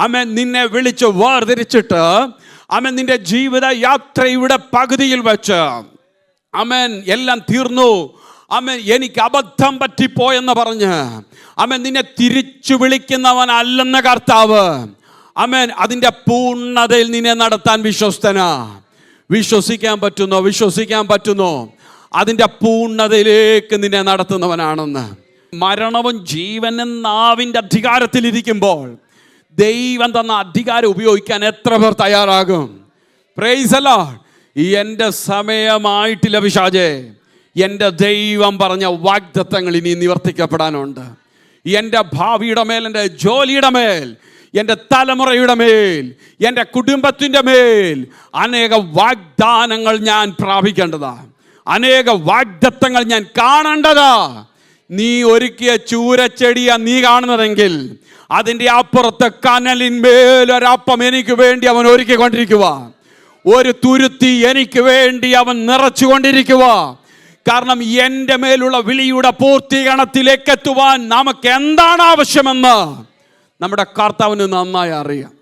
ആമേൻ നിന്നെ വിളിച്ച് വേർതിരിച്ചിട്ട് ആമേൻ നിന്റെ ജീവിത യാത്രയുടെ പകുതിയിൽ വെച്ച് ആമേൻ എല്ലാം തീർന്നു, ആമേൻ എനിക്ക് അബദ്ധം പറ്റിപ്പോയെന്ന് പറഞ്ഞ് ആമേൻ നിന്നെ തിരിച്ചു വിളിക്കുന്നവനല്ലെന്ന കർത്താവ് ആമേൻ അതിൻ്റെ പൂർണ്ണതയിൽ നിന്നെ നടത്താൻ വിശ്വസ്തനാ. വിശ്വസിക്കാൻ പറ്റുന്നോ അതിൻ്റെ പൂർണ്ണതയിലേക്ക് നിന്നെ നടത്തുന്നവനാണെന്ന്. മരണവും ജീവനും നാവിൻ്റെ അധികാരത്തിലിരിക്കുമ്പോൾ ദൈവം തന്ന അധികാരം ഉപയോഗിക്കാൻ എത്ര പേർ തയ്യാറാകും? Praise the Lord. എൻ്റെ സമയമായിട്ടില്ല പിശാചേ. എൻ്റെ ദൈവം പറഞ്ഞ വാഗ്ദത്തങ്ങൾ ഇനി നിവർത്തിക്കപ്പെടാനുണ്ട്. എൻ്റെ ഭാവിയുടെ മേൽ, എൻ്റെ ജോലിയുടെ മേൽ, എൻ്റെ തലമുറയുടെ മേൽ, എൻ്റെ കുടുംബത്തിൻ്റെ മേൽ അനേക വാഗ്ദാനങ്ങൾ ഞാൻ പ്രാപിക്കേണ്ടതാ. അനേക വാഗ്ദത്തങ്ങൾ ഞാൻ കാണേണ്ടതാ. നീ ഒരുക്കിയ ചൂരച്ചെടിയാ നീ കാണുന്നതെങ്കിൽ അതിൻ്റെ അപ്പുറത്ത് കനലിന്മേലൊരപ്പം എനിക്ക് വേണ്ടി അവൻ ഒരുക്കിക്കൊണ്ടിരിക്കുക. ഒരു തുരുത്തി എനിക്ക് വേണ്ടി അവൻ നിറച്ചുകൊണ്ടിരിക്കുക. കാരണം എൻ്റെ മേലുള്ള വിളിയുടെ പൂർത്തീകരണത്തിലേക്ക് എത്തുവാൻ നമുക്ക് എന്താണ് ആവശ്യമെന്ന് നമ്മുടെ കർത്താവിന് നന്നായി അറിയാം.